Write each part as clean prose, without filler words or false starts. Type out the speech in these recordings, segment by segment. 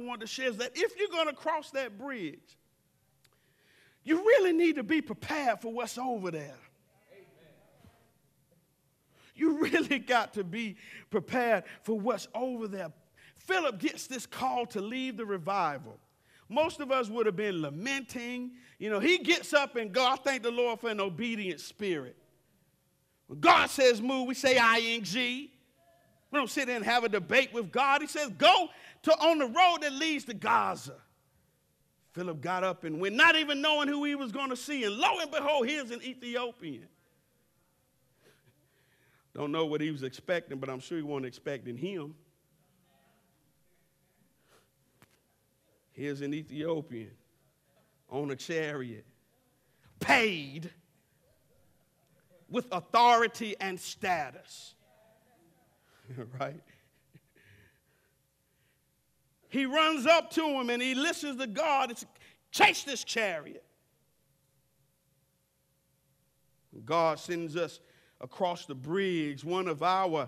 want to share is that if you're going to cross that bridge, you really need to be prepared for what's over there. You really got to be prepared for what's over there. Philip gets this call to leave the revival. Most of us would have been lamenting. You know, he gets up and goes. I thank the Lord for an obedient spirit. When God says move, we say ing. We don't sit there and have a debate with God. He says go on the road that leads to Gaza. Philip got up and went, not even knowing who he was going to see. And lo and behold, here's an Ethiopian. Don't know what he was expecting, but I'm sure he wasn't expecting him. Here's an Ethiopian on a chariot, paid with authority and status. Right? He runs up to him and he listens to God and chase this chariot. God sends us across the bridge. One of our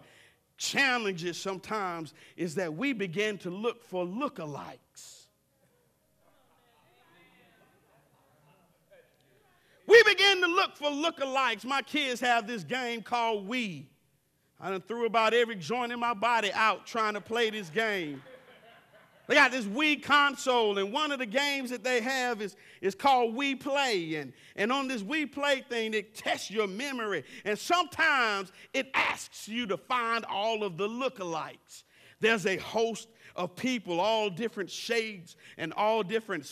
challenges sometimes is that we begin to look for lookalikes. We begin to look for lookalikes. My kids have this game called Wii. I done threw about every joint in my body out trying to play this game. They got this Wii console, and one of the games that they have is called Wii Play. And on this Wii Play thing, it tests your memory. And sometimes it asks you to find all of the lookalikes. There's a host of people, all different shades and all different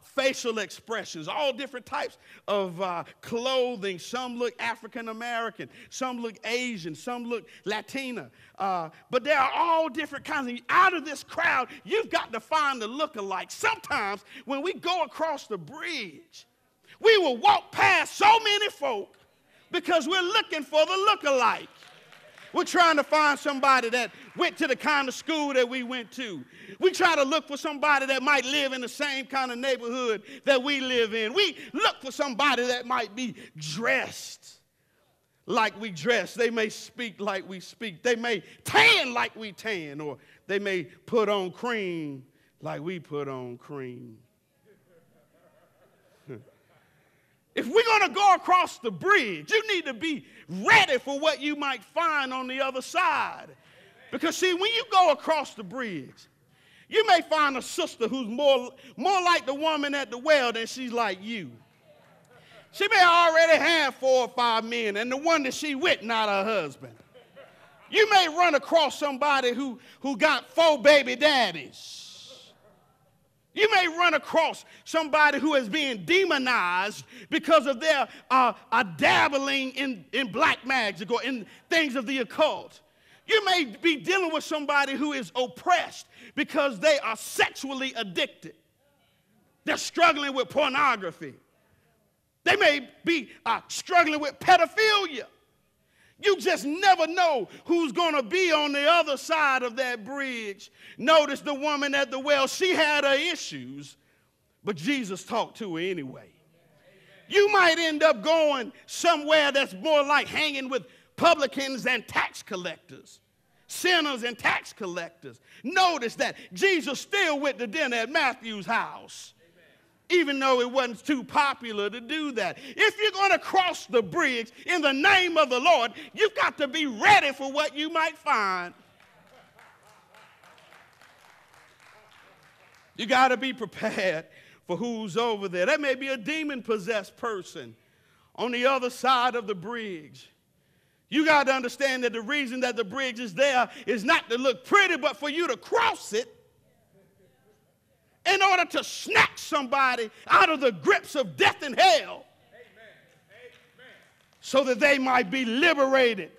facial expressions, all different types of clothing. Some look African American, some look Asian, some look Latina. But there are all different kinds. And out of this crowd, you've got to find the lookalike. Sometimes when we go across the bridge, we will walk past so many folk because we're looking for the lookalike. We're trying to find somebody that went to the kind of school that we went to. We try to look for somebody that might live in the same kind of neighborhood that we live in. We look for somebody that might be dressed like we dress. They may speak like we speak. They may tan like we tan, or they may put on cream like we put on cream. If we're going to go across the bridge, you need to be ready for what you might find on the other side. Because, see, when you go across the bridge, you may find a sister who's more like the woman at the well than she's like you. She may already have 4 or 5 men, and the one that she with not her husband. You may run across somebody who got 4 baby daddies. You may run across somebody who is being demonized because of their dabbling in black magic or in things of the occult. You may be dealing with somebody who is oppressed because they are sexually addicted. They're struggling with pornography. They may be struggling with pedophilia. You just never know who's going to be on the other side of that bridge. Notice the woman at the well, she had her issues, but Jesus talked to her anyway. You might end up going somewhere that's more like hanging with publicans and tax collectors, sinners and tax collectors. Notice that Jesus still went to dinner at Matthew's house, even though it wasn't too popular to do that. If you're going to cross the bridge in the name of the Lord, you've got to be ready for what you might find. You got to be prepared for who's over there. That may be a demon-possessed person on the other side of the bridge. You got to understand that the reason that the bridge is there is not to look pretty, but for you to cross it in order to snatch somebody out of the grips of death and hell. Amen. So that they might be liberated